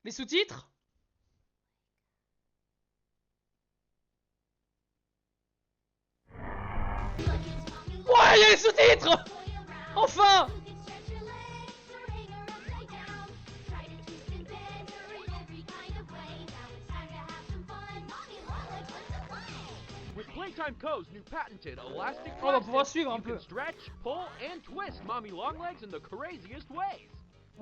Les sous-titres? Ouais, il y a les sous-titres! Enfin! With Playtime Co.'s new patented elastic On va pouvoir plastic, suivre un you peu. can stretch, pull, and twist Mommy Longlegs in the craziest ways.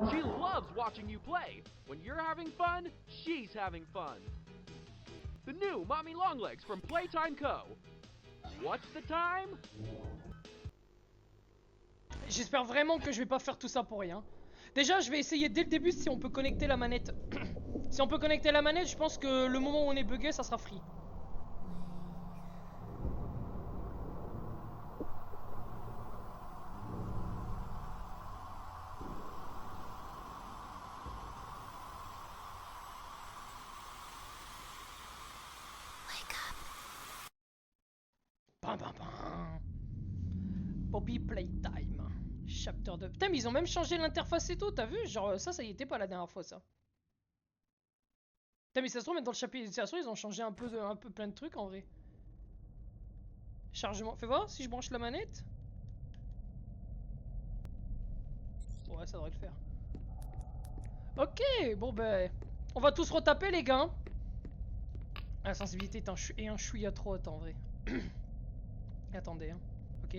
She loves watching you play. When you're having fun, she's having fun. The new Mommy Longlegs from Playtime Co. What's the time? J'espère vraiment que je vais pas faire tout ça pour rien. Déjà, je vais essayer dès le début si on peut connecter la manette. Si on peut connecter la manette, je pense que le moment où on est bugué, ça sera free. Bam bam bam. Bobby Playtime. Chapter 2. Putain, mais ils ont même changé l'interface et tout, t'as vu? Genre, ça y était pas la dernière fois, ça. Putain, mais ça se trouve, même dans le chapitre d'initiation, ils ont changé un peu plein de trucs en vrai. Chargement. Fais voir si je branche la manette. Ouais, ça devrait le faire. Ok, bon ben. On va tous retaper, les gars. La sensibilité est un chouïa trop haute en vrai. Attendez, hein. Ok.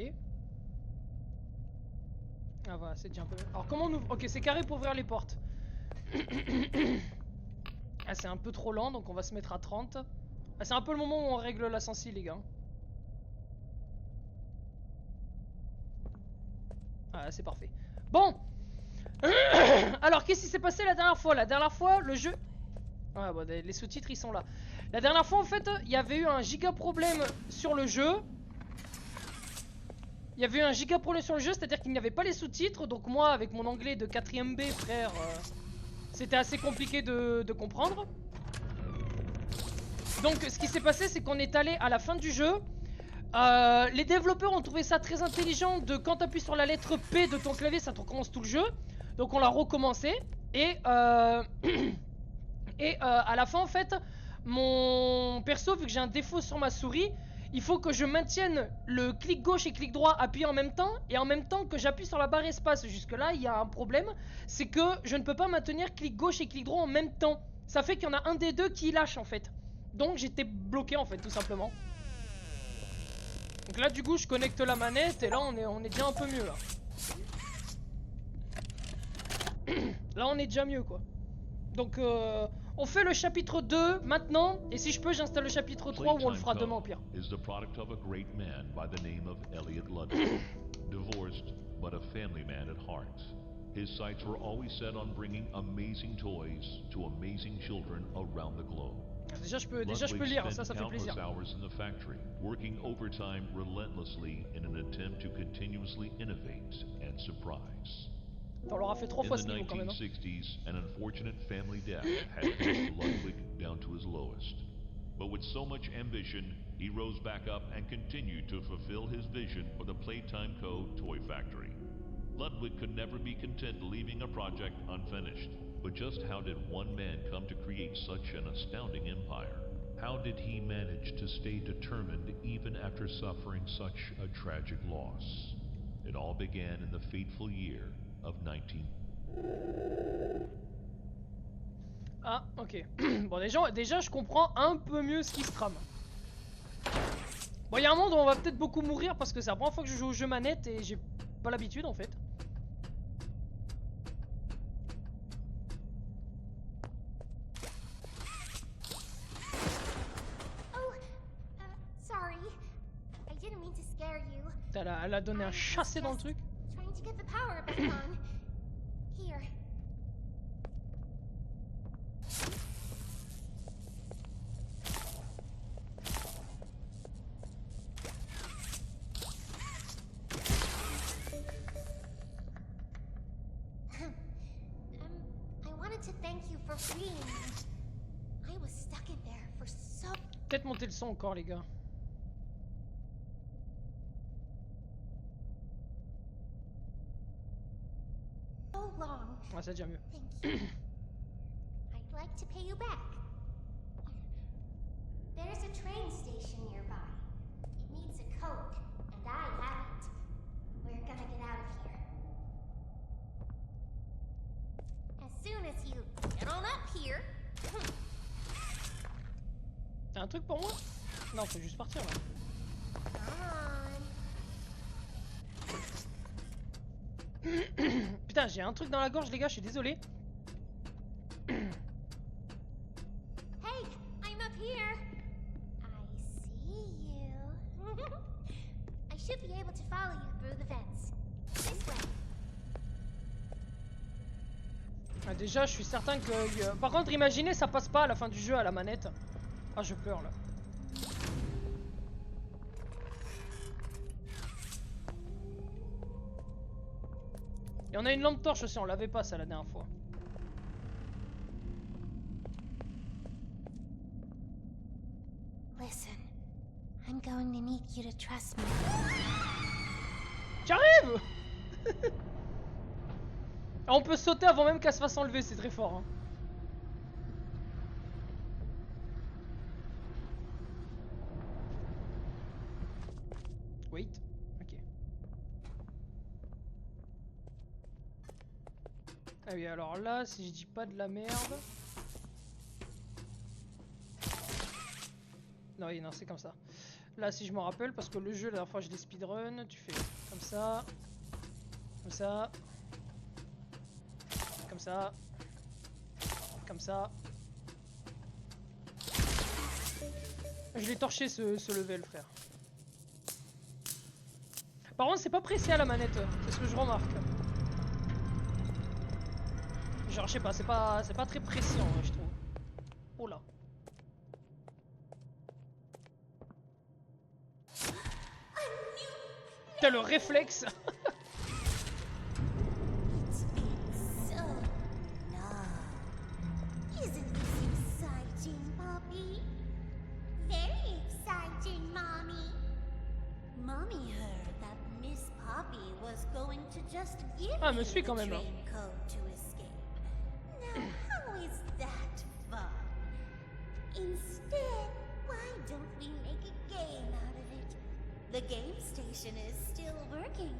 Ah voilà, c'est déjà un peu... Alors comment on ouvre... Ok, c'est carré pour ouvrir les portes. Ah, c'est un peu trop lent, donc on va se mettre à 30. Ah, c'est un peu le moment où on règle la sensi, les gars. Ah, c'est parfait. Bon. Alors, qu'est-ce qui s'est passé la dernière fois? La dernière fois, le jeu... Ah, bon, les sous-titres, ils sont là. La dernière fois, en fait, il y avait eu un giga problème sur le jeu. Il y avait eu un giga problème sur le jeu, c'est-à-dire qu'il n'y avait pas les sous-titres. Donc moi, avec mon anglais de 4ème B, frère, c'était assez compliqué de comprendre. Donc ce qui s'est passé, c'est qu'on est allé à la fin du jeu. Les développeurs ont trouvé ça très intelligent de quand tu appuies sur la lettre P de ton clavier, ça te recommence tout le jeu. Donc on l'a recommencé. Et, à la fin, en fait, mon perso, vu que j'ai un défaut sur ma souris, il faut que je maintienne le clic gauche et clic droit appuyé en même temps, et en même temps que j'appuie sur la barre espace. Jusque là, il y a un problème, c'est que je ne peux pas maintenir clic gauche et clic droit en même temps. Ça fait qu'il y en a un des deux qui lâche en fait. Donc j'étais bloqué en fait, tout simplement. Donc là, du coup, je connecte la manette, et là, on est déjà un peu mieux là. Là, on est déjà mieux quoi. Donc on fait le chapitre 2 maintenant, et si je peux, j'installe le chapitre 3 ou on le fera demain au pire. Is the product of a great man by the name of Elliot Ludwig. Divorced, but a family man at heart. His sights were always set on bringing amazing toys to amazing children around the globe. Déjà je peux lire, ça fait plaisir. Hours in the factory, working overtime relentlessly in an attempt to continuously innovate and surprise. On leur a fait 3 fois ce niveau quand même. In the 1960s, an unfortunate family death had pushed Ludwig down to his lowest. But with so much ambition, he rose back up and continued to fulfill his vision for the Playtime Co. toy factory. Ludwig could never be content leaving a project unfinished. But just how did one man come to create such an astounding empire? How did he manage to stay determined even after suffering such a tragic loss? It all began in the fateful year of 19... Ah, ok. Bon, déjà, je comprends un peu mieux ce qui se trame. Bon, il y a un monde où on va peut-être beaucoup mourir parce que c'est la première fois que je joue au jeu manette et j'ai pas l'habitude en fait. Elle a donné un chassé dans le truc. Peut-être monter le son encore les gars. Ouais, c'est déjà mieux. you back. There's a train station nearby. It needs a code, and I have it. We're gonna get out of here. As soon as you get on up here. T'as un truc pour moi? Non, faut juste partir là. Putain, j'ai un truc dans la gorge, les gars, je suis désolé. Hey, I'm up here. I see you. I should be able to follow you through the fence. This way. Ah, déjà, je suis certain que... Par contre, imaginez, ça passe pas à la fin du jeu à la manette. Ah, je pleure là. Et on a une lampe torche aussi, on l'avait pas ça la dernière fois. Listen, I'm going to need you to trust me. J'arrive. On peut sauter avant même qu'elle se fasse enlever, c'est très fort. Hein. Wait, ok. Ah oui, alors là, si je dis pas de la merde... Non, oui, non, c'est comme ça. Là, si je me rappelle, parce que le jeu, la dernière fois, je l'ai speedrun, tu fais comme ça, comme ça, comme ça, comme ça. Je l'ai torché ce level, frère. Par contre, c'est pas pressé à la manette, c'est ce que je remarque. Genre, je sais pas, c'est pas très précis en vrai, je trouve. Oh là. T'as le réflexe. So long. Isn't this exciting, Poppy? Very exciting, Mommy. Mommy heard that Miss Poppy was going to just give Ah, you me suis the quand même, hein. train code to escape. Now, how is that fun? Instead, why don't we make a game out of it? The game station is still working.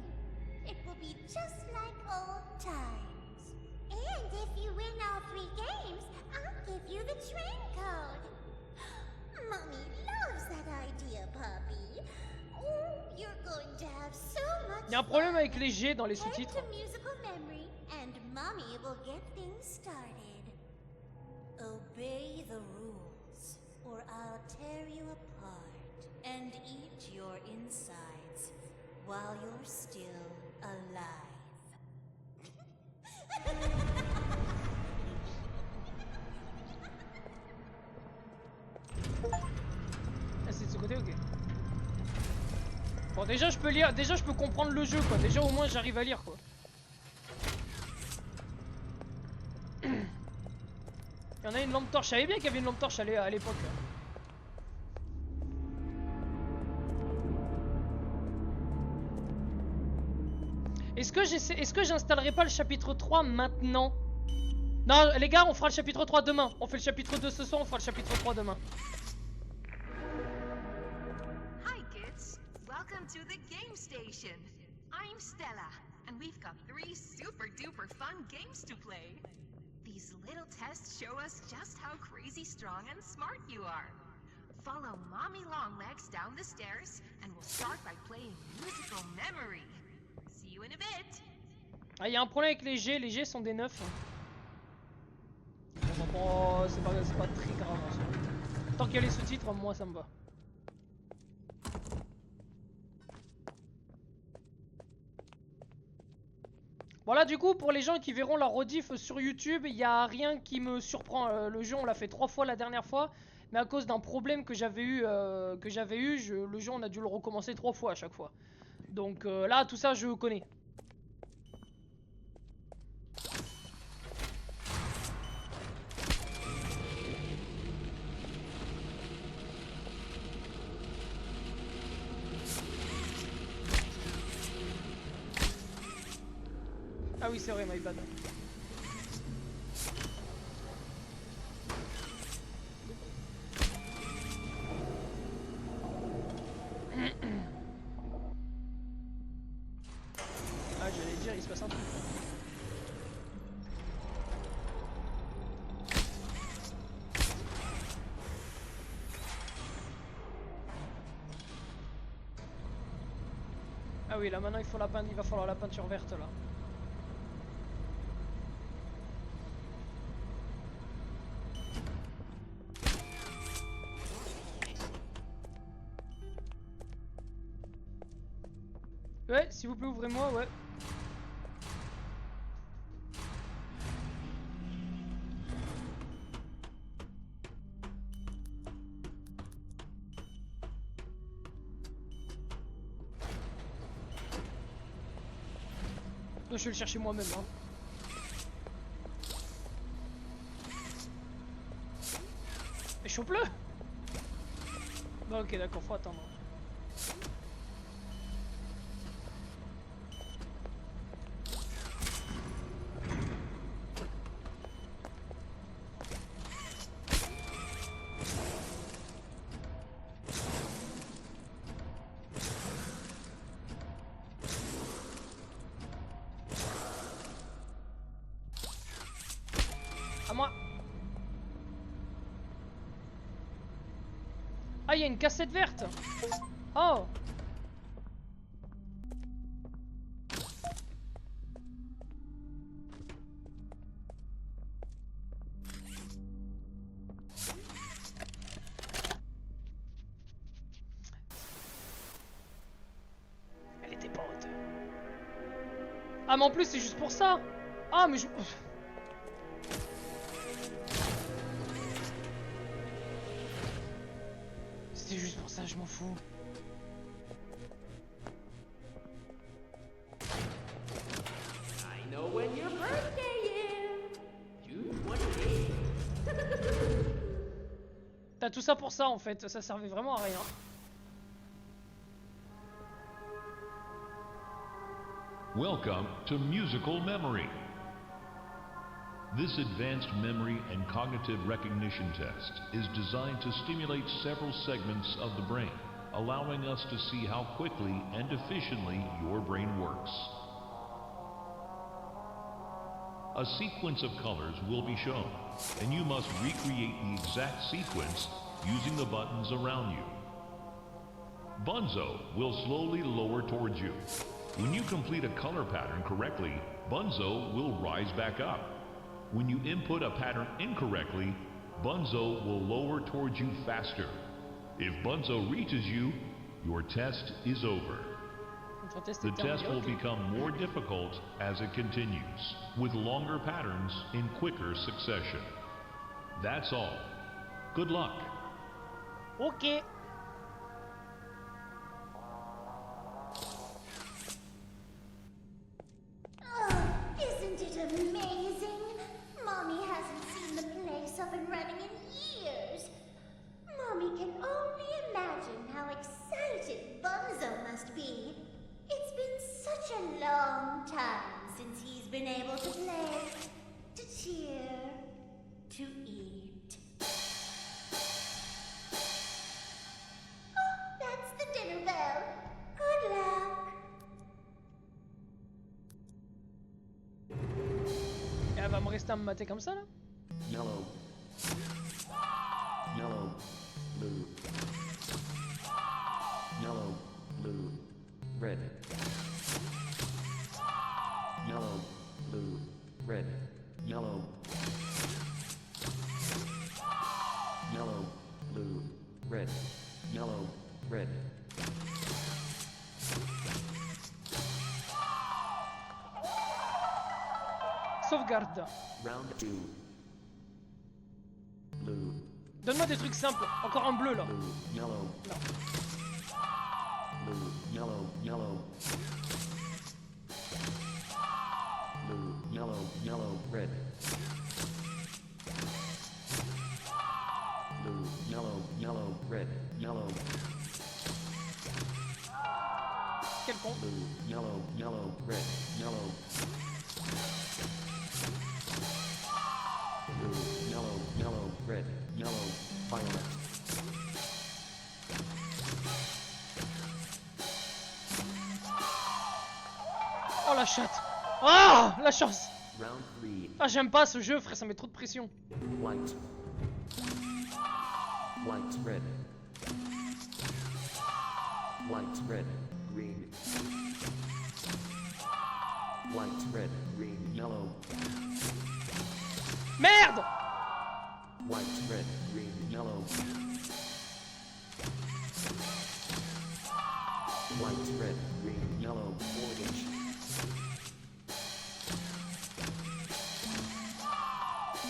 It will be just like old times. And if you win all 3 games, I'll give you the train code. Mommy loves that idea, Puppy. Oh, you're going to have so much Il y a un problème avec les G dans les fun. sous-titres. Head to musical memory, and Mommy will get things started. Obey the rules, or I'll tear you apart and eat your insides while you're still alive. Ah, c'est de ce côté, ok. Bon, déjà je peux lire, déjà je peux comprendre le jeu quoi. Déjà au moins j'arrive à lire quoi. Il y en a une lampe torche, je savais bien qu'il y avait une lampe torche à l'époque. Est-ce que j'installerai pas le chapitre 3 maintenant? Non les gars, on fera le chapitre 3 demain. On fait le chapitre 2 ce soir, on fera le chapitre 3 demain. Hi kids, welcome to the game station. I'm Stella, and we've got 3 super duper fun games to play. These little tests show us just how crazy strong and smart you are. Follow Mommy Longlegs down the stairs, and we'll start by playing Musical Memory. See you in a bit. Ah, il y a un problème avec les G sont des 9. Bon, c'est pas très grave en soi. Tant qu'il y a les sous-titres, moi ça me va. Voilà, du coup, pour les gens qui verront la rediff sur YouTube, il n'y a rien qui me surprend. Le jeu, on l'a fait 3 fois la dernière fois, mais à cause d'un problème que j'avais eu, le jeu, on a dû le recommencer 3 fois à chaque fois. Donc là, tout ça, je connais. Ah oui, c'est vrai, my bad. Ah oui, là maintenant il faut la il va falloir la peinture verte là. Ouais, s'il vous plaît, ouvrez-moi, ouais. Je vais le chercher moi-même. Hein. Et chope-le. Bah ok, d'accord, faut attendre. À moi. Ah, il y a une cassette verte. Oh. Elle était pas haute. Ah, mais en plus, c'est juste pour ça. Ah, mais je... C'était juste pour ça, je m'en fous. I know when your birthday is. June 28th. T'as tout ça pour ça en fait, ça servait vraiment à rien. Welcome to Musical Memory. This advanced memory and cognitive recognition test is designed to stimulate several segments of the brain, allowing us to see how quickly and efficiently your brain works. A sequence of colors will be shown, and you must recreate the exact sequence using the buttons around you. Bunzo will slowly lower towards you. When you complete a color pattern correctly, Bunzo will rise back up. When you input a pattern incorrectly, Bunzo will lower towards you faster. If Bunzo reaches you, your test is over. The test will become more difficult as it continues, with longer patterns in quicker succession. That's all. Good luck. Ok. Oh, isn't it amazing? Mommy hasn't seen the place up and running in years. Mommy can only imagine how excited Bunzo must be. It's been such a long time since he's been able to play, to cheer, to eat. Oh, that's the dinner bell. Good luck. Et elle va me rester à me mater comme ça là? Yellow. Yellow. Blue. Yellow. Blue. Red. Yellow. Blue. Red. Yellow. Yellow. Blue. Red. Yellow. Red. Sauvegarde. Round 2. Blue. Donne-moi des trucs simples. Encore un bleu là. Blue. Yellow. Non. Blue. Yellow. Yellow. Blue. Yellow. Yellow. Red. Blue. Yellow. Yellow. Red. Yellow. Quel con. Blue. Yellow. Yellow. Red. Yellow. Blue. Yellow. Yellow. Red. Yellow. Violet. Oh la chatte. Ah, la chance. Round 3. Ah, j'aime pas ce jeu frère, ça met trop de pression. White. White. Red. White. Red. Green. White, red, green, yellow. Merde! White, red, green, yellow. White, red, green, yellow, orange.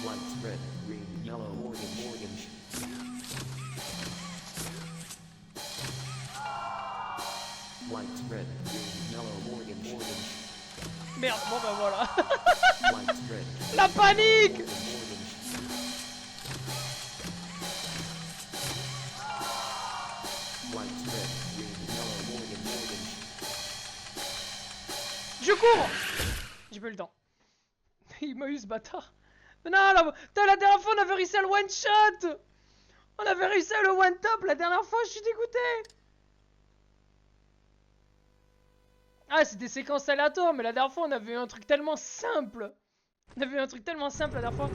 White, red, green, yellow, orange, orange. White, red, green, yellow, orange, orange. Merde, bon bah voilà. White, red, La panique! orange. White, red, green, yellow, orange, orange. Je cours! J'ai pas eu le temps. Il m'a eu ce bâtard. Mais non, la dernière fois on avait réussi à le one shot! On avait réussi à le one top la dernière fois, je suis dégoûté! Ah, c'est des séquences aléatoires, mais la dernière fois on avait eu un truc tellement simple. On avait eu un truc tellement simple la dernière fois.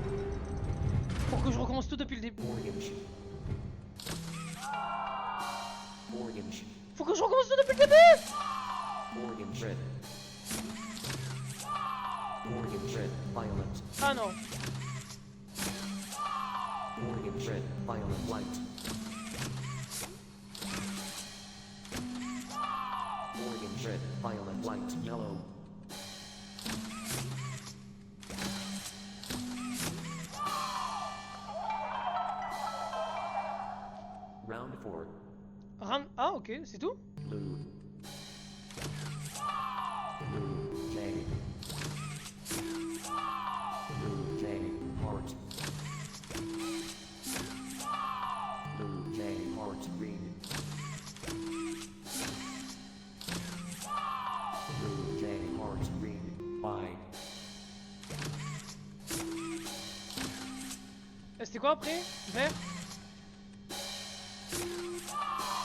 Pour que je recommence tout depuis le début. Orange. Orange. Faut que je recommence tout depuis le début! Orange, red. Orange, red, violet. Ah non. Orange, red, violet, white. Orange, red, violet, white, yellow. Round 4. Ah ok, c'est tout? Blue. Blue, J. Blue, J, heart. Blue, J, heart, green. Blue, J, heart, green. Bye. C'était quoi après? Vert?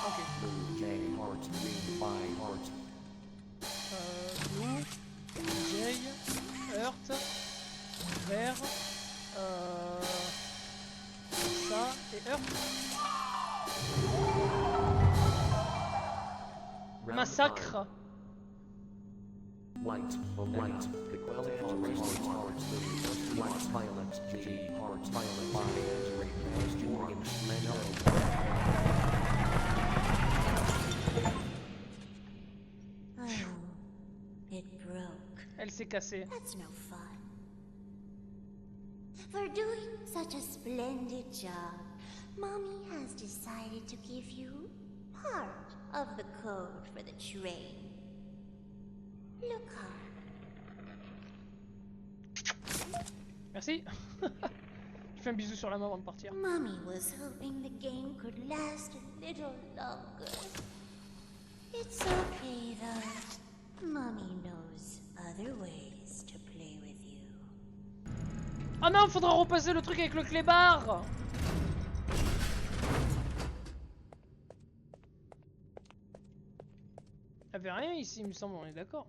Ok. Blue, J, heart, green. Bye, heart. Blue, Jay, Earth, Vert, ça et Earth. Round Massacre. 5. White, white, orange, heart, blue, white, violet, J, heart, violet, bye, orange, yellow. Oh, it broke. Elle s'est cassée. That's no fun. For doing such a splendid job, Mommy has decided to give you part of the code for the train. Look hard. Merci. Je fais un bisou sur la main avant de partir. Mommy was hoping the game could last a little longer. It's okay though. Mommy knows other ways to play with you. Ah non, faudra repasser le truc avec le clébard. Y'avait rien ici, il me semble, on est d'accord.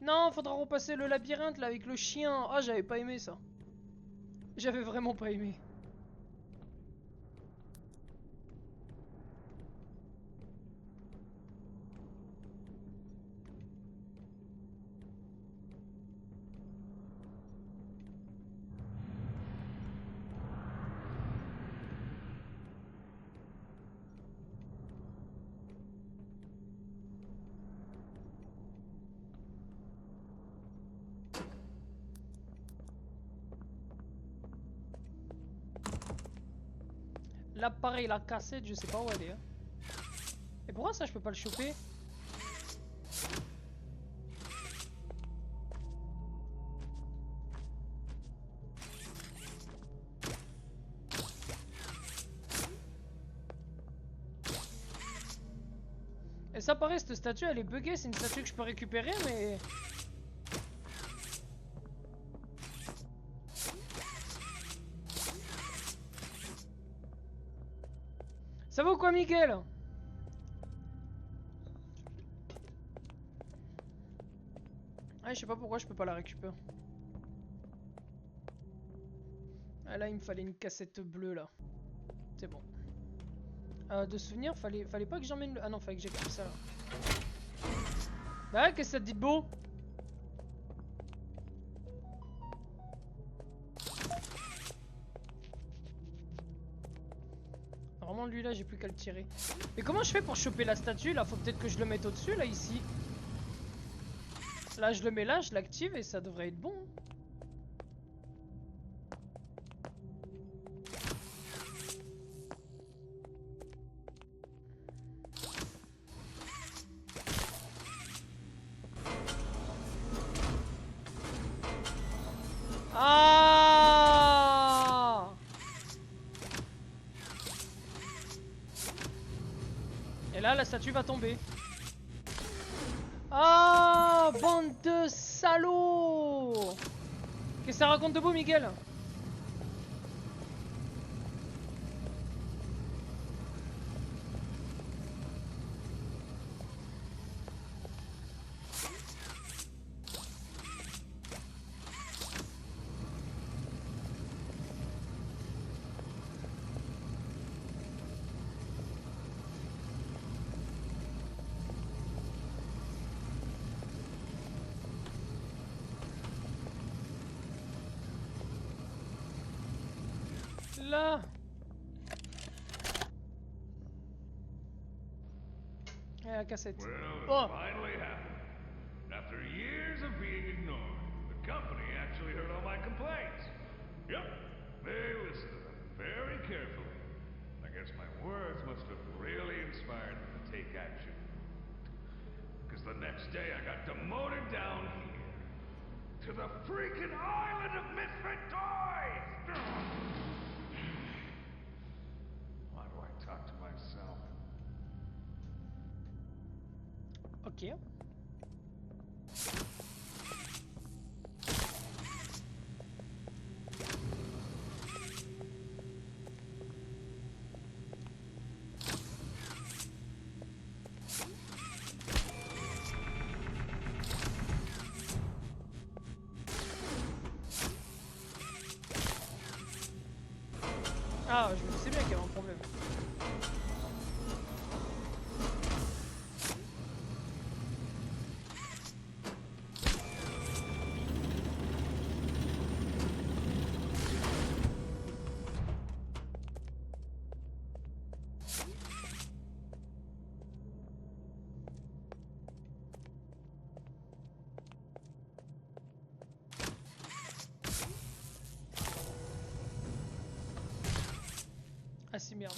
Non, faudra repasser le labyrinthe là avec le chien. Ah, j'avais pas aimé ça. J'avais vraiment pas aimé. L'appareil, la cassette, je sais pas où elle est. Hein. Et pourquoi ça je peux pas le choper? Et ça paraît, cette statue elle est buggée, c'est une statue que je peux récupérer mais... Ça va ou quoi, Miguel? Ah, je sais pas pourquoi je peux pas la récupérer. Ah là, il me fallait une cassette bleue là. C'est bon. De souvenir, fallait pas que j'emmène le... Ah non, fallait que j'active ça là. Bah, qu'est-ce que ça te dit de beau? lui là, j'ai plus qu'à le tirer. Mais comment je fais pour choper la statue là? Faut peut-être que je le mette au-dessus là, ici. Là je le mets là, je l'active et ça devrait être bon. Ah! Et là la statue va tomber. Ah, bande de salauds! Qu'est-ce que ça raconte de beau, Miguel? Là. Et la cassette. Well, it Oh. finally happened. After years of being ignored, the company actually heard all my complaints. Yep, they listened to them very carefully. I guess my words must have really inspired them to take action. Because the next day I got demoted down here to the freaking island of misfit toys! Why do I talk to myself? Ok. Ah, je me sais bien qu'il y avait un problème. Ah si, merde.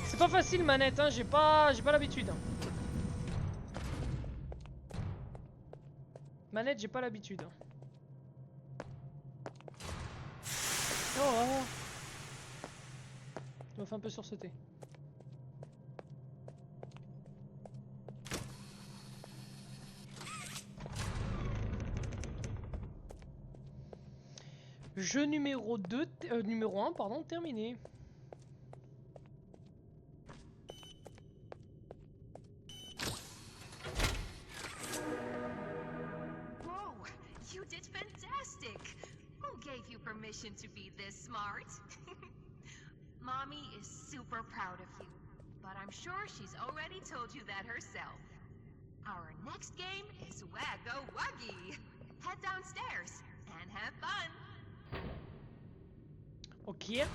C'est pas facile manette, hein, j'ai pas l'habitude. Manette, j'ai pas l'habitude. Oh, oh. Je me fais un peu sursauter. Jeu numéro 2, numéro 1, pardon, terminé. Whoa, you did fantastic! Who gave you permission to be this smart? Mommy is super proud of you, but I'm sure she's already told you that herself. Our next game is Waggo Wuggy. Head downstairs and have fun. Ok.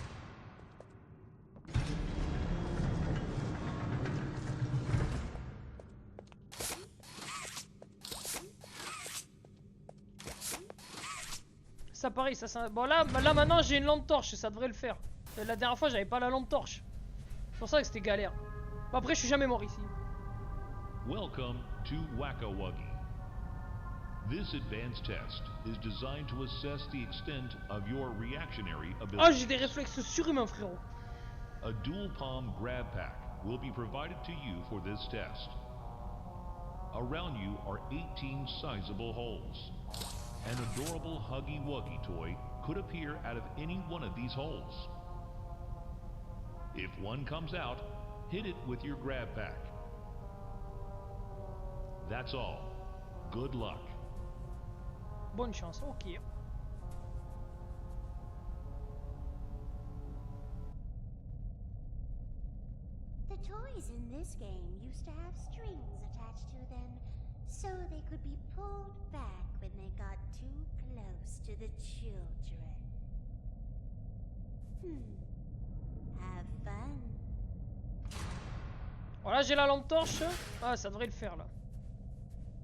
Ça pareil, ça. Bon là maintenant j'ai une lampe torche, ça devrait le faire. La dernière fois j'avais pas la lampe torche. C'est pour ça que c'était galère. Bon, après je suis jamais mort ici. Welcome to Whack-A-Wuggy. This advanced test is designed to assess the extent of your reactionary Ah, ability. j'ai des réflexes surhumains, frérot. A dual palm grab pack will be provided to you for this test. Around you are 18 sizable holes. An adorable Huggy Wuggy toy could appear out of any one of these holes. If one comes out, hit it with your grab pack. That's all. Good luck. Bonne chance, ok. toys in this game used to have strings attached to them, so they could be pulled back when they got too close to the children. Have fun. Voilà, j'ai la lampe torche. Ah, ça devrait le faire là.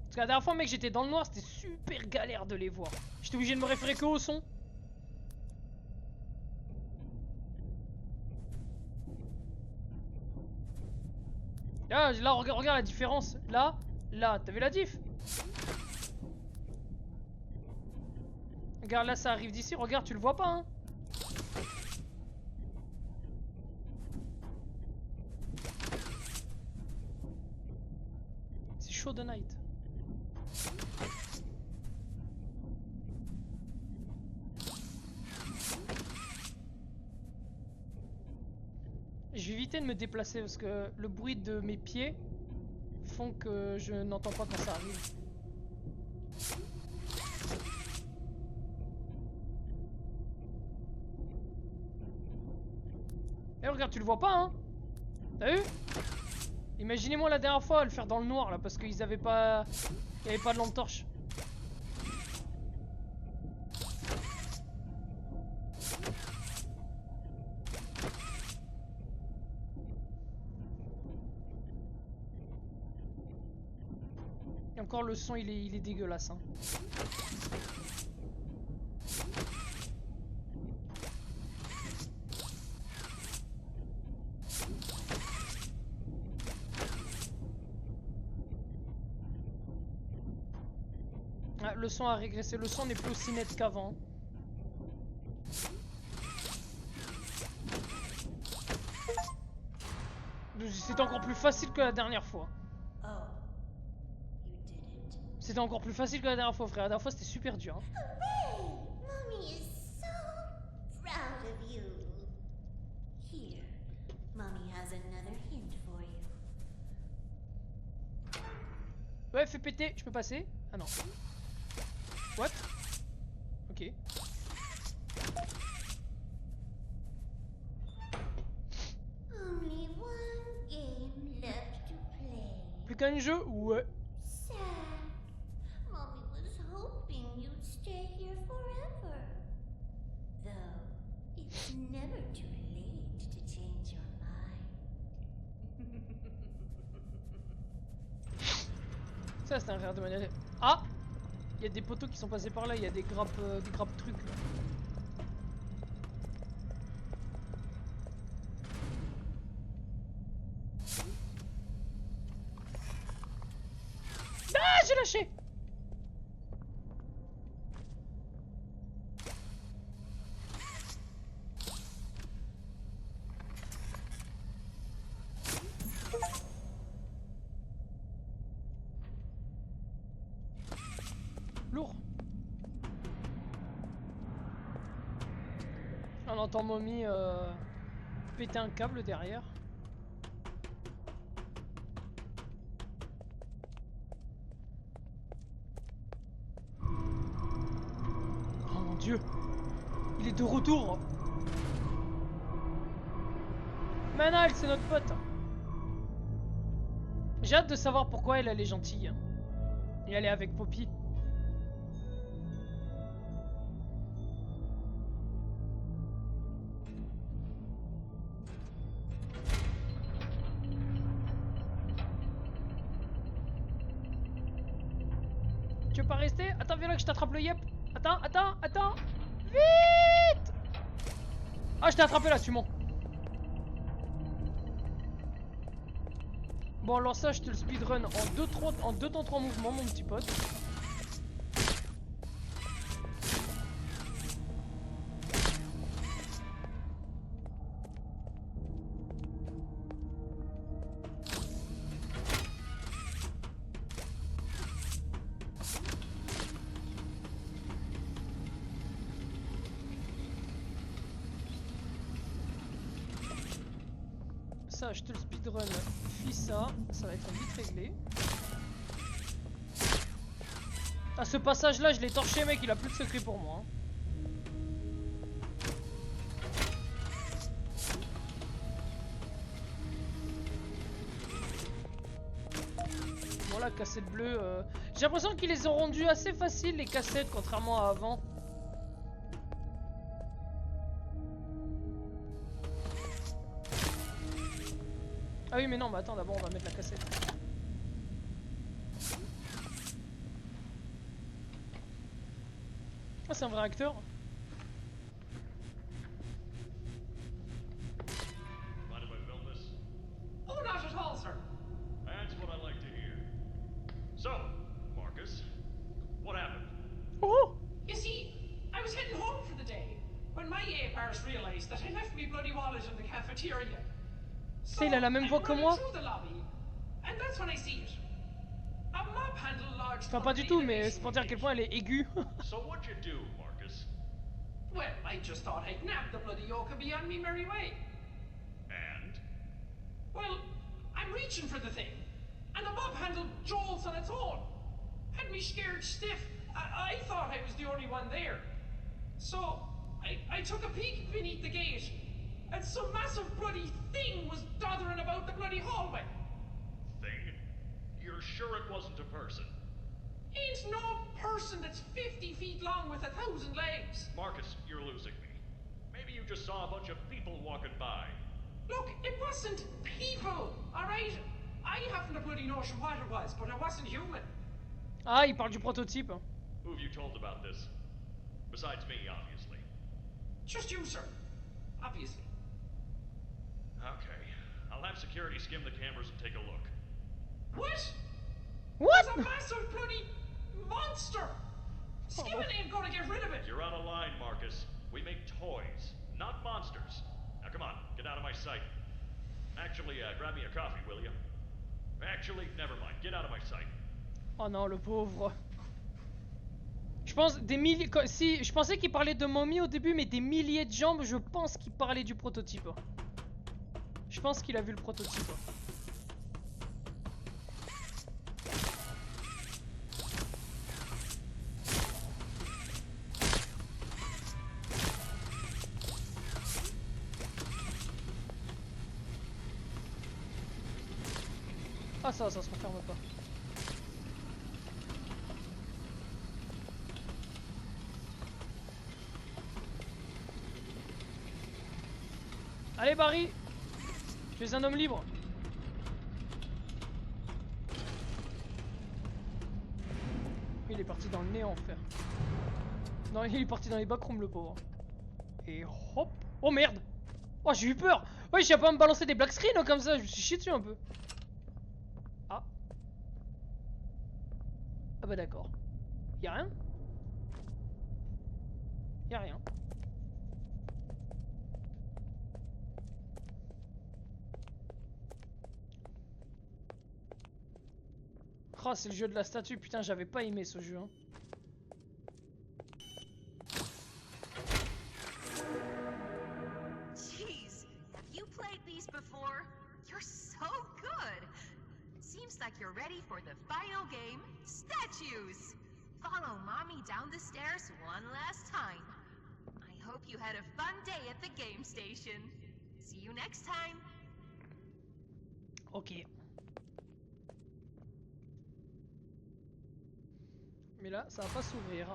Parce que la dernière fois, mec, j'étais dans le noir, c'était super galère de les voir. J'étais obligé de me référer que au son. Là, regarde la différence. Là, t'as vu la diff? Regarde, là, ça arrive d'ici. Regarde, tu le vois pas, hein? C'est chaud de night. Je vais éviter de me déplacer parce que le bruit de mes pieds font que je n'entends pas quand ça arrive. Eh regarde, tu le vois pas, hein? T'as vu? Imaginez-moi la dernière fois à le faire dans le noir là parce qu'ils avaient pas... Il y avait pas de lampe torche. Et encore le son il est dégueulasse, hein. Ah, le son a régressé, le son n'est plus aussi net qu'avant. C'était encore plus facile que la dernière fois. Oh, you did it. C'était encore plus facile que la dernière fois, frère. La dernière fois, c'était super dur. Hein. Hooray! Mommy is so proud of you. Here, Mommy has another hint for you. Ouais, fais péter. Je peux passer? Ah non. What? Ok. Only one game left to play. Plus qu'un jeu? Ouais. Sad. Mommy was hoping you'd stay here forever. Though, it's never too late to change your mind. Ça, c'est un rire de manière. Ah! Il y a des poteaux qui sont passés par là, il y a des grappes trucs là. Ah, j'ai lâché! Lourd. On entend Mommy péter un câble derrière. Oh mon dieu. Il est de retour. Manal, c'est notre pote. J'ai hâte de savoir pourquoi elle est gentille. Et elle est avec Poppy. Tu veux pas rester? Attends, viens là que je t'attrape le yep. Attends. Vite! Ah, je t'ai attrapé là, tu mens. Bon, alors ça, je te le speedrun en 2 temps 3 mouvements, mon petit pote. Ça, je te le speedrun, fis ça va être vite réglé. Ah, ce passage là, je l'ai torché, mec, il a plus de secret pour moi. Hein. cassette bleue. J'ai l'impression qu'ils les ont rendues assez faciles, les cassettes, contrairement à avant. Ah oui, mais non, mais attends, d'abord on va mettre la cassette. Ah, c'est un vrai acteur. Mind if I film this? Oh, not at all, sir. That's what I like to hear. So, Marcus, what happened? Oh! You see, I was heading home for the day when my apars realized that I left my bloody wallet in the cafeteria. So Il a la même voix que I'm moi. running through the lobby, and that's when I see it. A mop handle lodged Enfin, on pas the du tout, mais innovation c'est pour dire à quel page. point elle est aiguë. So what'd you do, Marcus? Well, I just thought I'd nab the bloody yoke and be on me merry way. And? Well, I'm reaching for the thing, and the mop handle jolts on its own. Had me scared stiff. I thought I was the only one there. So, I took a peek beneath the gate, and some massive bloody thing was dothering about the bloody hallway. Thing? You're sure it wasn't a person? Ain't no person that's 50 feet long with 1,000 legs. Marcus, you're losing me. Maybe you just saw a bunch of people walking by. Look, it wasn't people, alright? I haven't a bloody notion what it was, but it wasn't human. Ah, il parle du prototype. Who have you told about this? Besides me, obviously. Just you, sir. Obviously. Okay. I'll have security skim the cameras and take a look. What? What? It's a massive bloody monster! Skimming ain't gonna get rid of it! You're out of line, Marcus. We make toys, not monsters. Now come on, get out of my sight. Actually, grab me a coffee, will you? Actually, never mind. Get out of my sight. Oh non, le pauvre. Je pense des milliers. Si, je pensais qu'il parlait de momie au début, mais des milliers de jambes, je pense qu'il parlait du prototype. Je pense qu'il a vu le prototype. Ah ça se referme pas. Allez Barry, tu es un homme libre. Il est parti dans le néant, frère. Non, il est parti dans les backrooms, le pauvre. Et hop. Oh merde. Oh, j'ai eu peur. Ouais, j'ai pas à me balancer des black screens comme ça, je me suis chié dessus un peu. Ah. Ah bah d'accord. Y'a rien? Y'a rien. Oh, c'est le jeu de la statue, putain, j'avais pas aimé ce jeu. Hein. Jeez, have you played these before? You're so good. Seems like you're ready for the final game, statues. Follow Mommy down the stairs one last time. I hope you had a fun day at the game station. See you next time. Ok. Mais là, ça va pas s'ouvrir.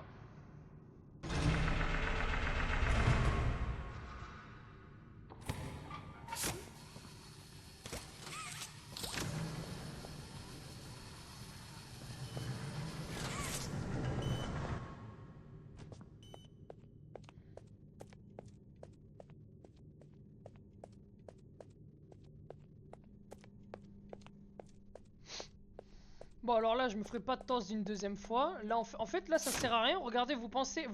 Bon alors là je me ferai pas de toss une deuxième fois. Là en fait là ça sert à rien. Regardez, vous pensez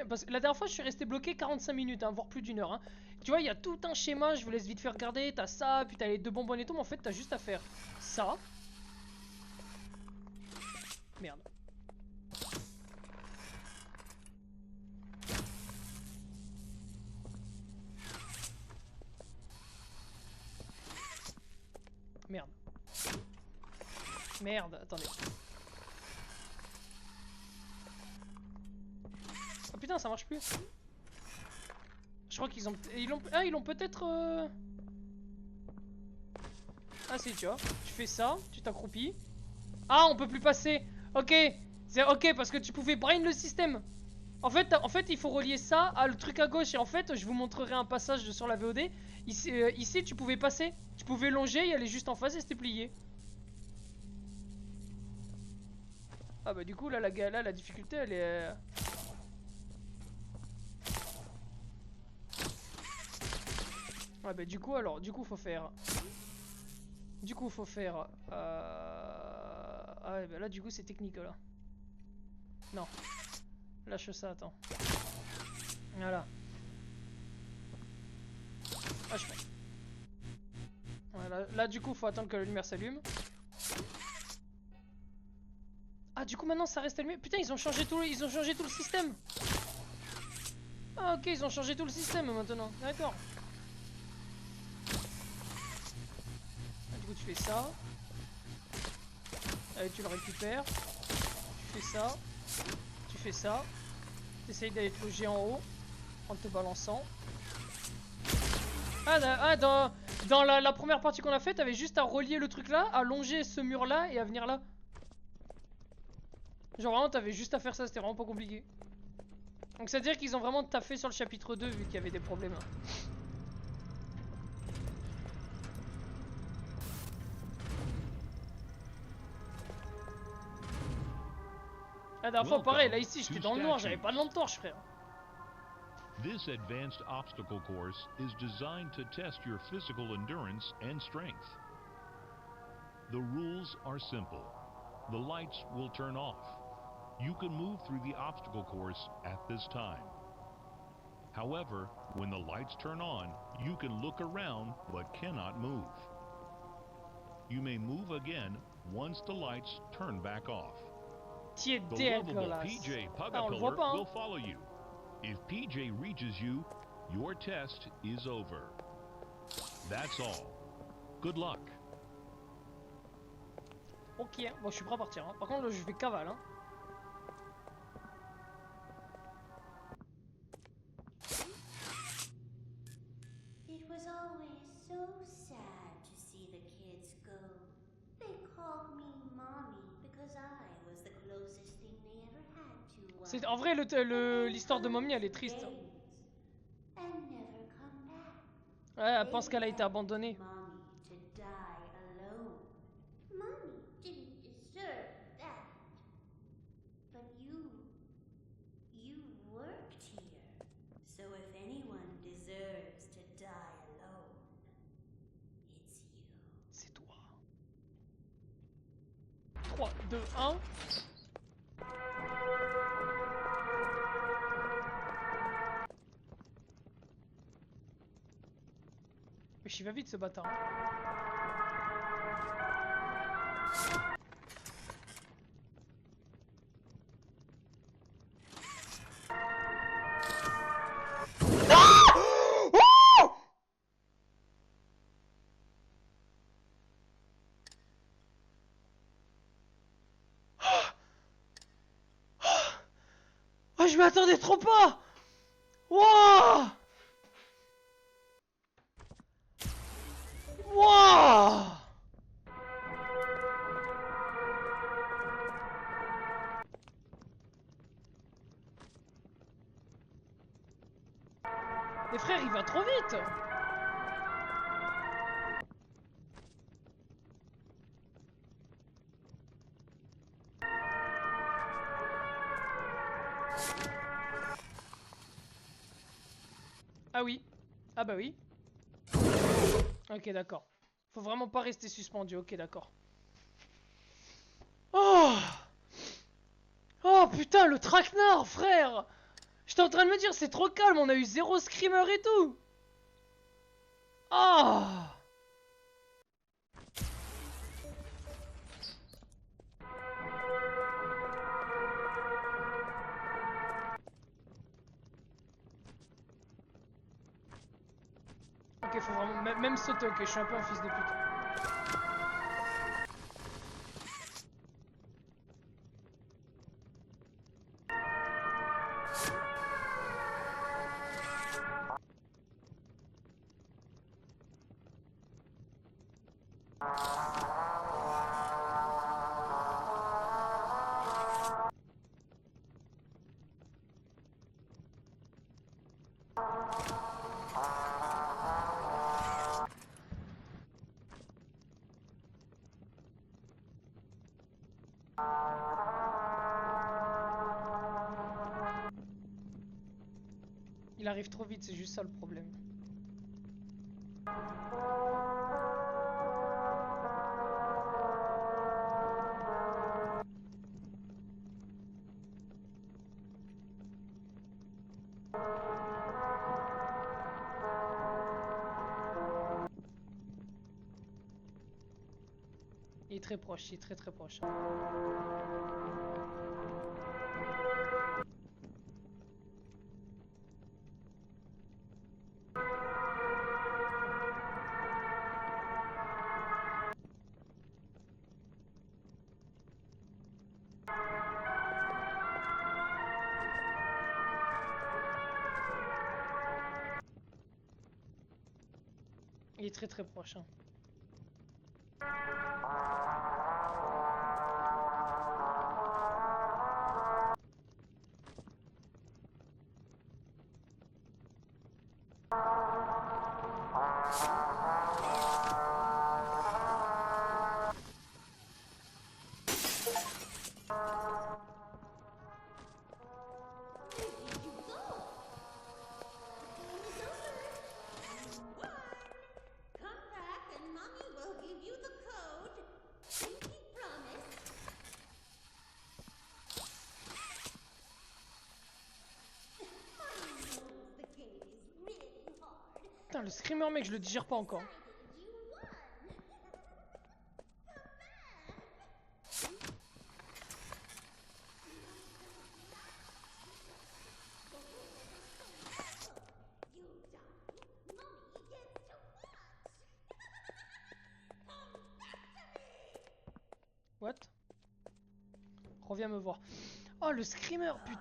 parce que la dernière fois je suis resté bloqué 45 minutes hein, voire plus d'une heure hein. Tu vois il y a tout un schéma, je vous laisse vite faire regarder. T'as ça, puis t'as les deux bonbonnes et tout, mais en fait t'as juste à faire ça. Merde. Merde. Merde, attendez. Oh putain, ça marche plus. Je crois qu'ils ont... ils l'ont peut-être... Ah si, tu vois. Tu fais ça, tu t'accroupis. Ah, on peut plus passer. Ok. C'est ok parce que tu pouvais brain le système. En fait, il faut relier ça à le truc à gauche. Et en fait, je vous montrerai un passage sur la VOD. Ici, tu pouvais passer. Tu pouvais longer et aller juste en face et c'était plié. Ah bah du coup, là, la difficulté, elle est... Ouais bah du coup, faut faire... Ah ouais bah là, du coup, c'est technique, là. Non. Lâche ça, attends. Voilà. Ah, je fais. Voilà. Là, du coup, faut attendre que la lumière s'allume. Ah, du coup, maintenant, ça reste allumé. Putain, ils ont changé tout le système. Ah, ok, ils ont changé tout le système maintenant. D'accord. Ah, du coup, tu fais ça. Allez, tu le récupères. Tu fais ça. Tu fais ça. T'essayes d'aller te loger en haut. En te balançant. Ah, dans la première partie qu'on a faite, t'avais juste à relier le truc là, à longer ce mur là et à venir là. Genre vraiment, t'avais juste à faire ça, c'était vraiment pas compliqué. Donc c'est à dire qu'ils ont vraiment taffé sur le chapitre 2 vu qu'il y avait des problèmes. La dernière fois, pareil, là ici, j'étais dans le noir, j'avais pas de lampe torche, frère. This advanced obstacle course is designed to test your physical endurance and strength. The rules are simple. The lights will turn off. You can move through the obstacle course at this time. However, when the lights turn on, you can look around but cannot move. You may move again once the lights turn back off. T'es The lovable dégueulasse. PJ Ah, on le voit Pugapillar pas, hein. will follow you. If PJ reaches you, your test is over. That's all. Good luck. Ok, bon, je suis prêt à partir. Hein. Par contre, là, je vais cavale. Hein. It was always so sad to see the kids go. They called me mommy because I was the closest thing they ever had to one. C'est en vrai l'histoire de Mommy, elle est triste. Hein. And never come back. Ouais, elle pense qu'elle a été abandonnée. Mommy to die alone. Mommy didn't deserve that. But you worked here. So if anyone deserves to die alone, it's you. C'est toi. 3, 2, 1. Mais il va vite ce bâtard. Oh, je m'attendais trop pas. Wouah. Wouah. Mais frère, il va trop vite. Ah oui. Ah bah oui. Ok, d'accord. Faut vraiment pas rester suspendu. Ok, d'accord. Oh. Oh putain, le traquenard, frère. J'étais en train de me dire, c'est trop calme, on a eu 0 screamer et tout. Ah. Ok, faut vraiment même sauter, ok, je suis un peu un fils de pute. Il arrive trop vite, c'est juste ça le problème. Il est très proche, il est très très proche. Il est très très proche. Hein. Come back and Mommy will give you the code. Pinky promise. I know the game is really hard. Putain, le screamer, mec, je le digère pas encore. You won. You die. Mommy gets to watch. Come back to me. What? Reviens me voir. Oh, le screamer, putain.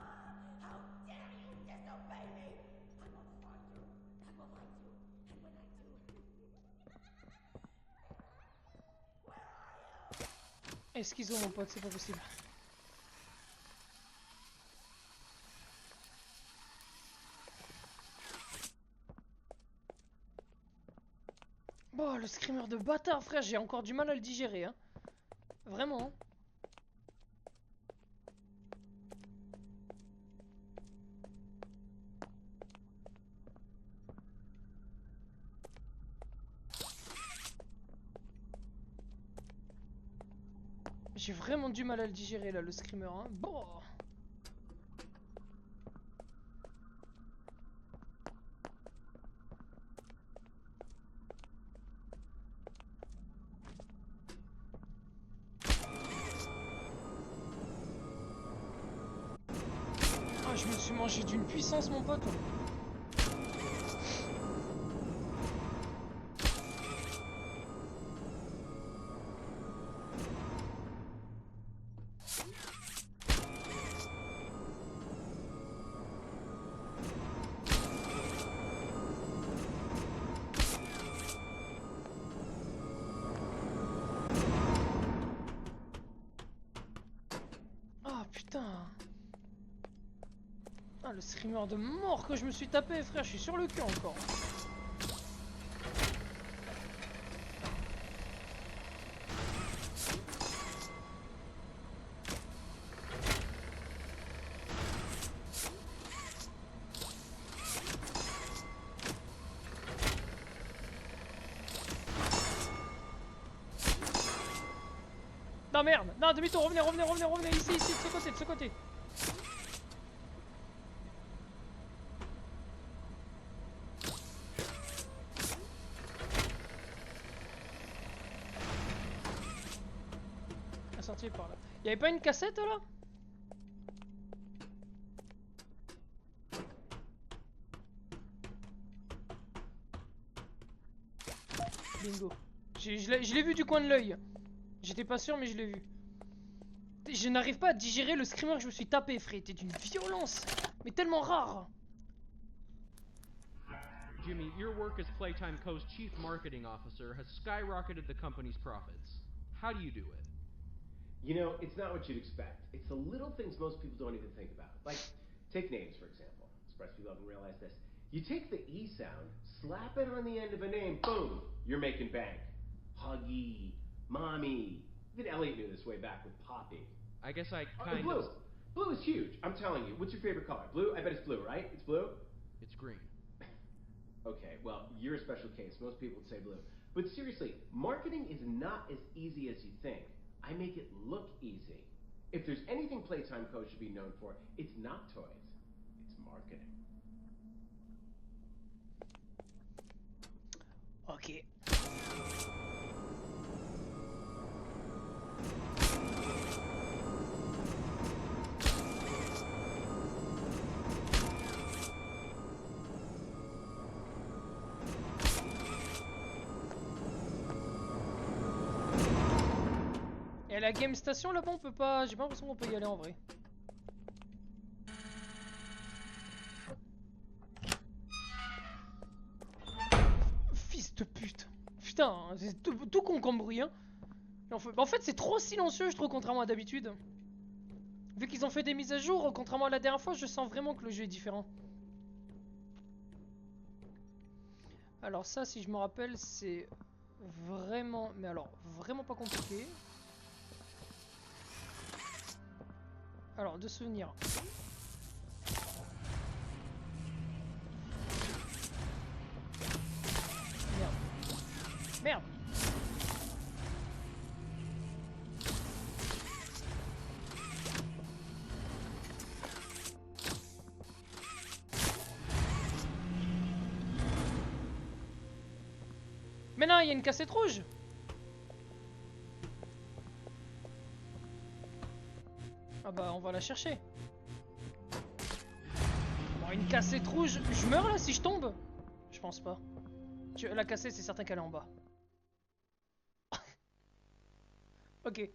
How dare you disobey me? I will find you. I will find you. And when I do, Esquizo, mon pote, c'est pas possible. Bon, le screamer de bâtard, frère, j'ai encore du mal à le digérer, hein. Vraiment. J'ai vraiment du mal à le digérer là, le screamer, hein. Bon. Ah, je me suis mangé d'une puissance, mon pote. Ah putain. Ah, le screamer de mort que je me suis tapé, frère, je suis sur le cul encore. Non merde, non demi-tour, revenez, ici, de ce côté. La sortie est par là. Y'avait pas une cassette là? Bingo. Je l'ai vu du coin de l'œil. J'étais pas sûr mais je l'ai vu. Je n'arrive pas à digérer le screamer que je me suis tapé, frère. C'était d'une violence, mais tellement rare. Jimmy, your work as Playtime Co.'s chief marketing officer has skyrocketed the company's profits. How do you do it? You know, it's not what you'd expect. It's the little things most people don't even think about. Like, take names, for example. Surprised people haven't realized this. You take the E sound, slap it on the end of a name, boom, you're making bank. Huggy, Mommy. Even Elliot knew this way back with Poppy. I guess I Oh, kind blue. of... Blue is huge. I'm telling you. What's your favorite color? Blue? I bet it's blue, right? It's blue? It's green. Okay, well, you're a special case. Most people would say blue. But seriously, marketing is not as easy as you think. I make it look easy. If there's anything Playtime Co. should be known for, it's not toys. It's marketing. Ok. Et la game station là-bas on peut pas... J'ai pas l'impression qu'on peut y aller en vrai. Fils de pute. Putain, c'est tout con comme bruit hein. En fait c'est trop silencieux je trouve contrairement à d'habitude. Vu qu'ils ont fait des mises à jour, contrairement à la dernière fois, je sens vraiment que le jeu est différent. Alors ça si je me rappelle c'est vraiment... Mais alors vraiment pas compliqué. Alors, de souvenirs. Merde. Merde. Mais non, il y a une cassette rouge. Ah bah on va la chercher. Bon, une cassette rouge, je meurs là si je tombe? Je pense pas. La cassette c'est certain qu'elle est en bas. Ok.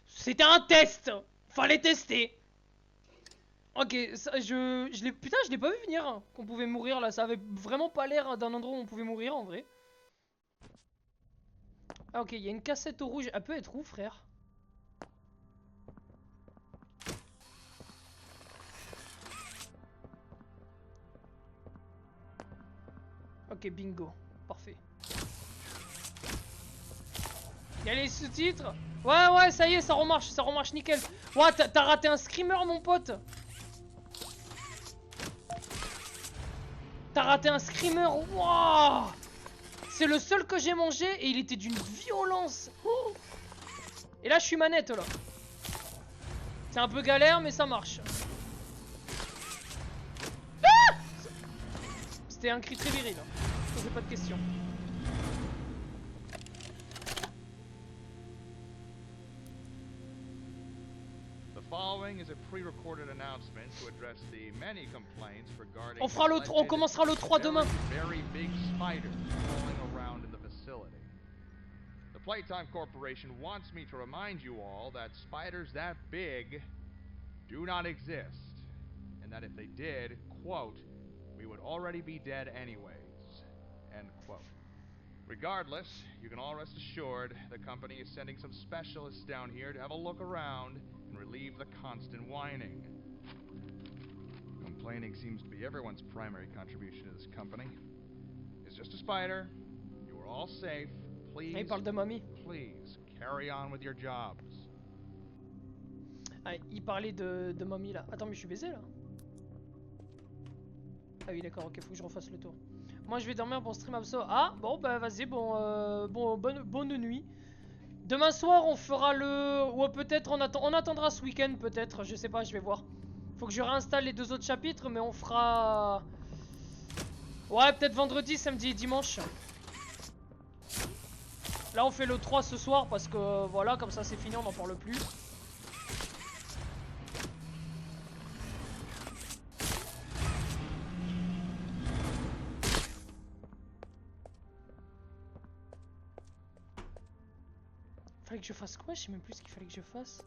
C'était un test. Fallait tester. Ok, ça, putain je l'ai pas vu venir hein, qu'on pouvait mourir là. Ça avait vraiment pas l'air d'un endroit où on pouvait mourir en vrai. Ah ok, il y a une cassette au rouge. Elle peut être où frère? Ok, bingo. Parfait. Il y a les sous-titres. Ouais, ça y est, ça remarche nickel. Ouais, t'as raté un screamer, mon pote. T'as raté un screamer, wow. C'est le seul que j'ai mangé et il était d'une violence. Oh. Et là, je suis manette, là. C'est un peu galère, mais ça marche. Ah, c'était un cri très viril. Posez pas de questions. On commencera le 3 demain. The Playtime Corporation wants me to remind you all that spiders that big do not exist, and that if they did, quote, we would already be dead anyways, end quote. Regardless, you can all rest assured the company is sending some specialists down here to have a look around and relieve the constant whining. Complaining seems to be everyone's primary contribution to this company. It's just a spider. You are all safe. Please, il parle de momie. Please, carry on with your jobs. Ah, il parlait de momie là. Attends, mais je suis baisé là. Ah oui, d'accord, ok, faut que je refasse le tour. Moi je vais dormir pour stream abso. Ah, bon, bah vas-y, bonne nuit. Demain soir, on fera le... Ou peut-être on attendra ce week-end, peut-être. Je sais pas, je vais voir. Faut que je réinstalle les 2 autres chapitres, mais on fera... Ouais, peut-être vendredi, samedi et dimanche. Là, on fait le 3 ce soir parce que voilà, comme ça c'est fini, on n'en parle plus. Fallait que je fasse quoi? Je sais même plus ce qu'il fallait que je fasse.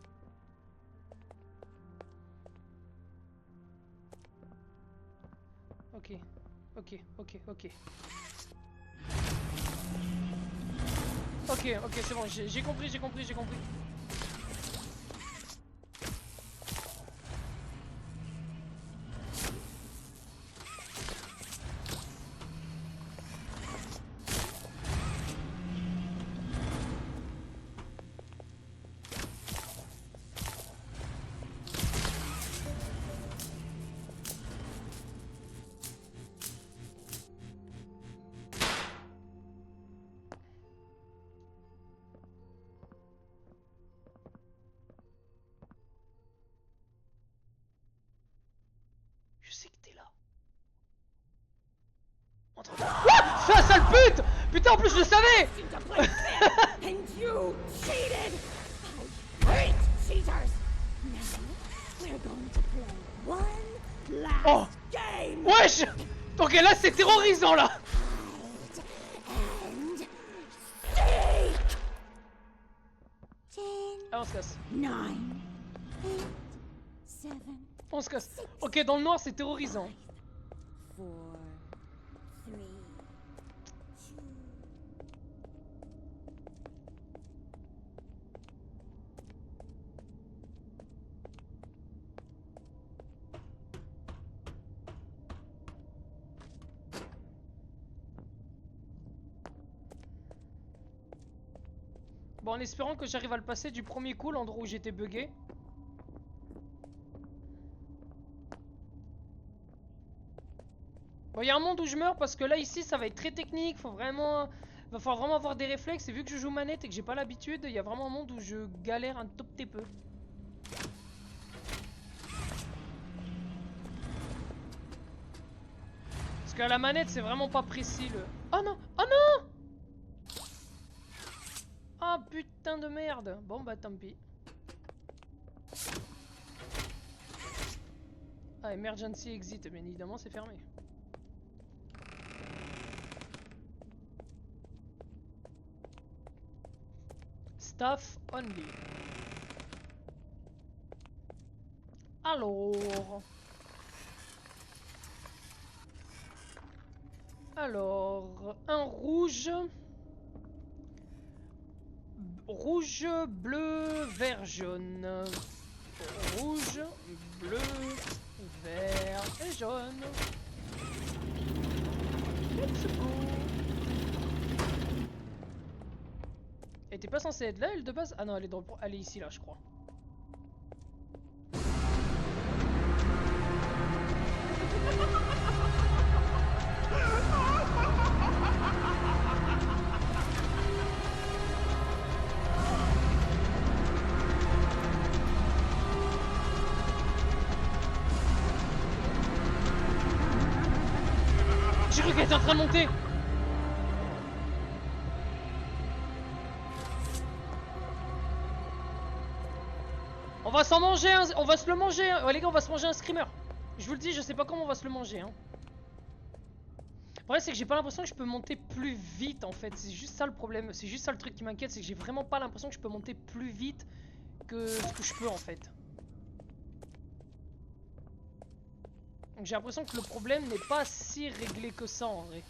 Ok, c'est bon, j'ai compris. but! Putain, en plus, je le savais! And you cheated! I hate cheaters! Now, we're going to play one last Oh! game! Wesh! Ok, là, c'est terrorisant, là! And seek! 10, Ah, on se casse. 9, 8, 7, On se casse. Ok, dans le noir, c'est terrorisant. 4, 3, 2. Bon, en espérant que j'arrive à le passer du premier coup, l'endroit où j'étais bugué. Bon, il y a un monde où je meurs parce que là, ici, ça va être très technique. Va falloir vraiment avoir des réflexes. Et vu que je joue manette et que j'ai pas l'habitude, il y a vraiment un monde où je galère un tout petit peu. Parce qu'à la manette, c'est vraiment pas précis le... Oh non! Oh non! Ah putain de merde. Bon bah tant pis. Ah, emergency exit, bien évidemment c'est fermé. Staff only. Alors, un rouge. Rouge, bleu, vert, jaune. Rouge, bleu, vert et jaune. Let's go. Elle était pas censée être là, elle de base? Ah non, elle est, elle est ici là, je crois. J'ai cru qu'elle était en train de monter. On va s'en manger un... On va se le manger hein. Ouais les gars, on va se manger un screamer. Je vous le dis, je sais pas comment on va se le manger hein. Le problème c'est que j'ai pas l'impression que je peux monter plus vite en fait. C'est juste ça le problème. C'est juste ça le truc qui m'inquiète. C'est que j'ai vraiment pas l'impression que je peux monter plus vite que ce que je peux en fait. Donc j'ai l'impression que le problème n'est pas si réglé que ça en vrai.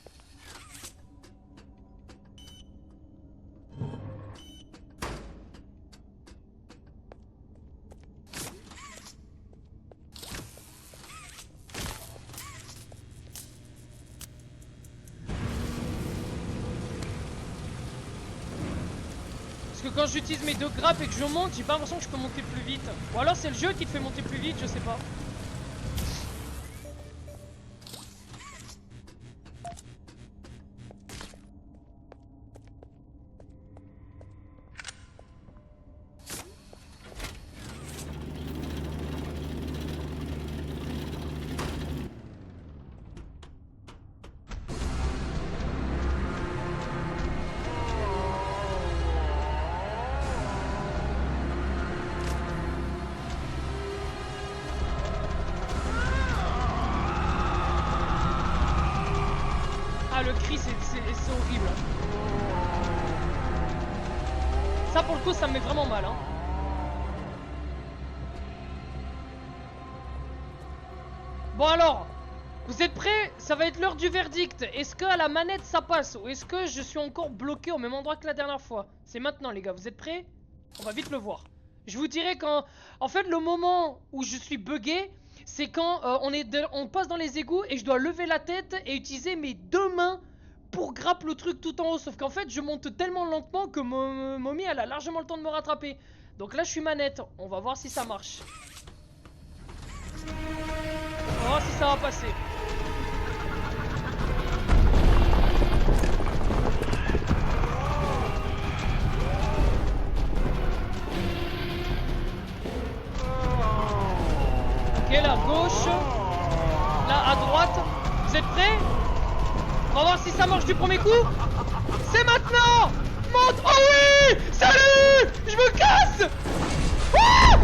Parce que quand j'utilise mes deux grappes et que je monte, j'ai pas l'impression que je peux monter plus vite. Ou alors c'est le jeu qui te fait monter plus vite, je sais pas. Le cri c'est horrible. Ça pour le coup ça me met vraiment mal hein. Bon alors, vous êtes prêts? Ça va être l'heure du verdict. Est-ce que à la manette ça passe? Ou est-ce que je suis encore bloqué au même endroit que la dernière fois? C'est maintenant les gars, vous êtes prêts? On va vite le voir. Je vous dirai quand... En fait le moment où je suis bugué, c'est quand on passe dans les égouts et je dois lever la tête et utiliser mes deux mains pour grapper le truc tout en haut. Sauf qu'en fait je monte tellement lentement que Mommy elle a largement le temps de me rattraper. Donc là je suis manette, on va voir si ça marche. On va voir si ça va passer. Ok, là à gauche, là à droite. Vous êtes prêts? On va voir si ça marche du premier coup. C'est maintenant! Monte! Oh oui! Salut! Je me casse! Ah!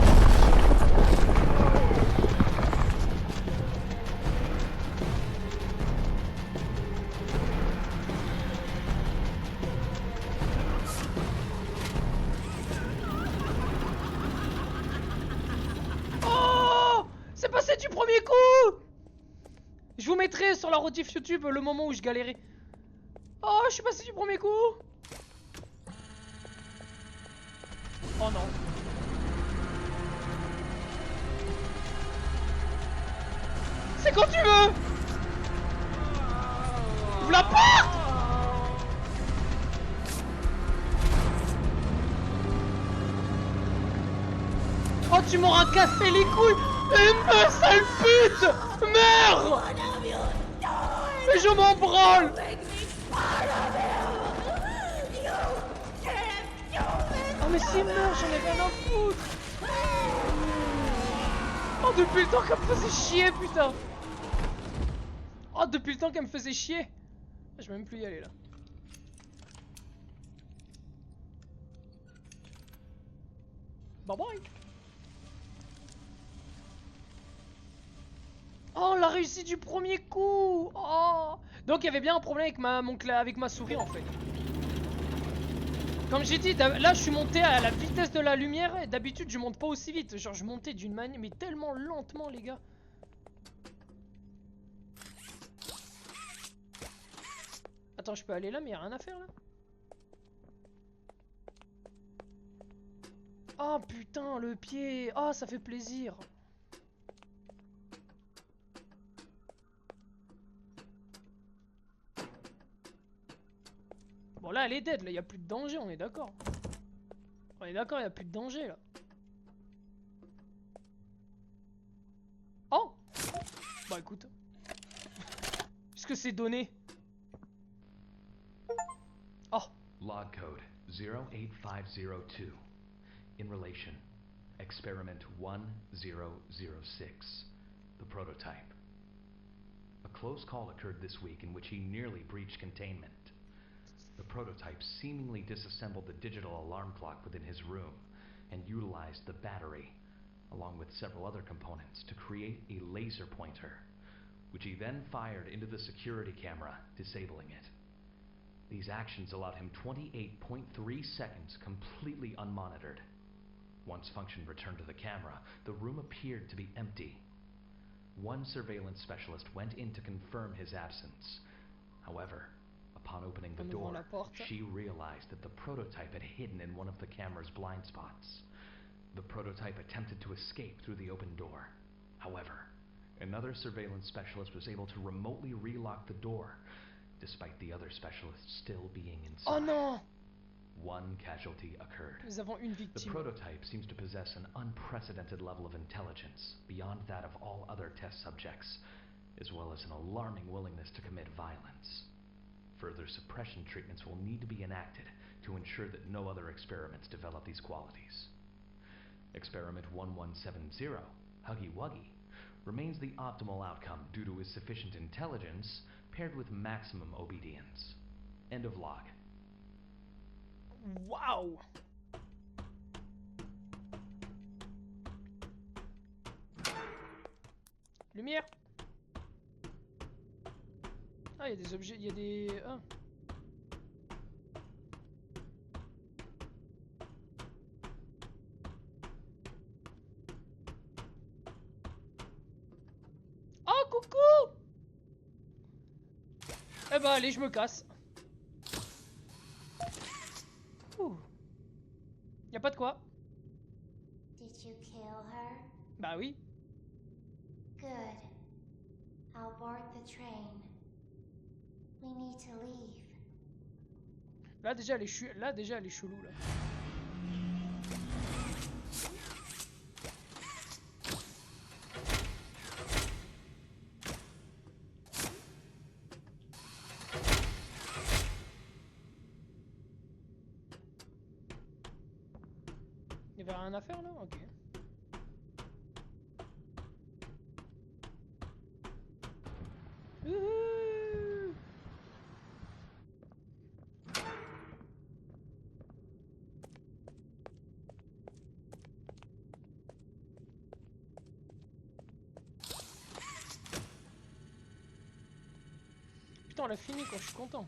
Oh! C'est passé du premier coup! Je vous mettrai sur la rediff YouTube le moment où je galérais. Oh, je suis passé du premier coup! Oh non. C'est quand tu veux! Ouvre la porte! Oh, tu m'auras cassé les couilles! Mais sale pute! Meurs! Mais je m'en branle! Oh mais c'est mort, j'en ai rien à foutre! Oh depuis le temps qu'elle me faisait chier, putain! Oh depuis le temps qu'elle me faisait chier! Je vais même plus y aller là. Bye bye! Oh, on l'a réussi du premier coup! Oh! Donc il y avait bien un problème avec ma souris en fait. Comme j'ai dit, là je suis monté à la vitesse de la lumière et d'habitude je monte pas aussi vite. Genre je montais d'une manière, mais tellement lentement les gars. Attends, je peux aller là mais y'a rien à faire là. Oh putain, le pied! Oh, ça fait plaisir! Bon là elle est dead, là y a plus de danger, on est d'accord. On est d'accord, y a plus de danger là. Oh! Bah écoute. Puisque c'est donné. Oh! Log code 08502. In relation, experiment 1006. The prototype. A close call occurred this week in which he nearly breached containment. The prototype seemingly disassembled the digital alarm clock within his room and utilized the battery, along with several other components, to create a laser pointer, which he then fired into the security camera, disabling it. These actions allowed him 28.3 seconds completely unmonitored. Once function returned to the camera, the room appeared to be empty. One surveillance specialist went in to confirm his absence. However, upon opening the door, she realized that the prototype had hidden in one of the camera's blind spots. The prototype attempted to escape through the open door. However, another surveillance specialist was able to remotely relock the door, despite the other specialists still being inside. Oh non! One casualty occurred. Nous avons une The victime. prototype seems to possess an unprecedented level of intelligence, beyond that of all other test subjects, as well as an alarming willingness to commit violence. Further suppression treatments will need to be enacted to ensure that no other experiments develop these qualities. Experiment 1170, Huggy Wuggy, remains the optimal outcome due to his sufficient intelligence paired with maximum obedience. End of log. Waouh! Lumière! Ah, il y a des objets, il y a des... Ah. Oh, coucou! Eh bah allez, je me casse. Ouh. Y a pas de quoi. Did you kill her? Bah oui. Good. I'll board the train. We need to leave. Là déjà elle est chelou là. Il y avait rien à faire là? Ok. Youhou! on l'a fini quoi, je suis content.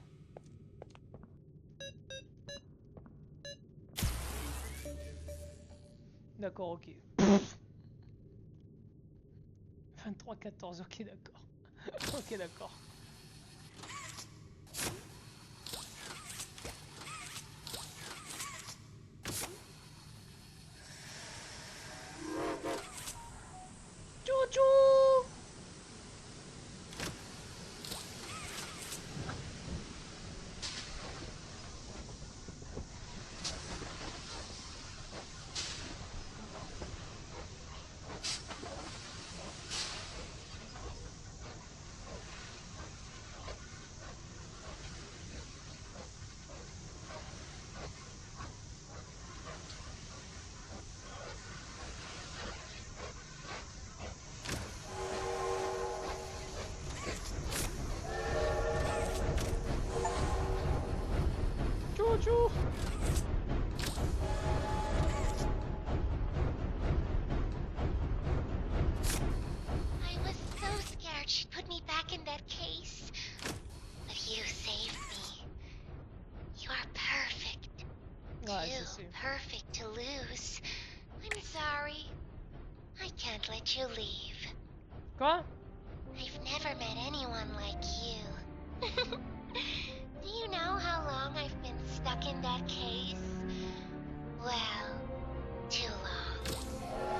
D'accord, ok. 23-14, ok d'accord. Ok d'accord. Chouchou. Chouchou. I was so scared she'd put me back in that case. But you saved me. You are perfect. Ouais, je Too sais. perfect to lose. I'm sorry. I can't let you leave. Quoi? I've never met anyone like you. Do you know how long I've been stuck in that case? Well, too long.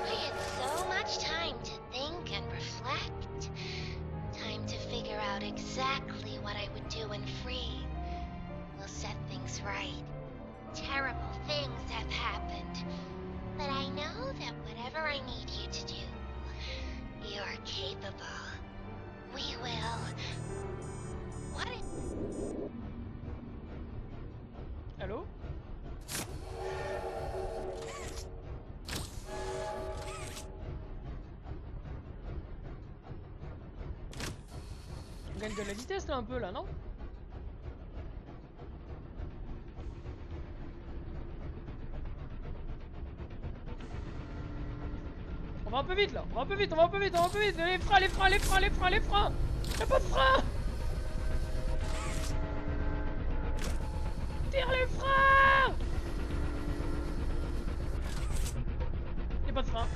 I had so much time to think and reflect. Time to figure out exactly what I would do when free. We'll set things right. Terrible things have happened. But I know that whatever I need you to do, you're capable. We will. What? Allô? On gagne de la vitesse là un peu là, non? On va un peu vite là, on va un peu vite, on va un peu vite, on va un peu vite. Les freins, les freins, les freins, les freins, les freins. Y'a pas de frein. Tire les freins. Y'a pas de frein.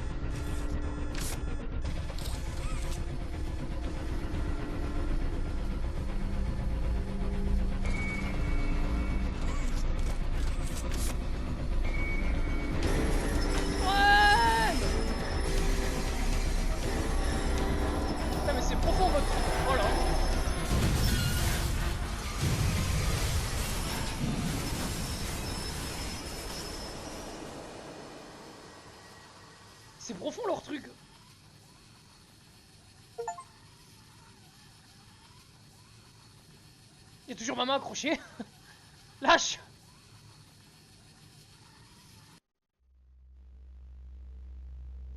Ouais. Putain mais c'est profond votre truc. Voilà. C'est profond leur truc. Il y a toujours ma main accrochée. Lâche.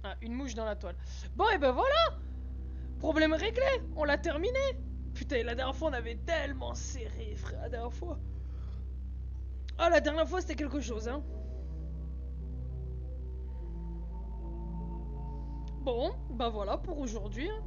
Ah, une mouche dans la toile. Bon et ben voilà. Problème réglé. On l'a terminé. Putain, la dernière fois on avait tellement serré, frère. La dernière fois. Ah, la dernière fois c'était quelque chose, hein. Bon, bah voilà pour aujourd'hui. Hein.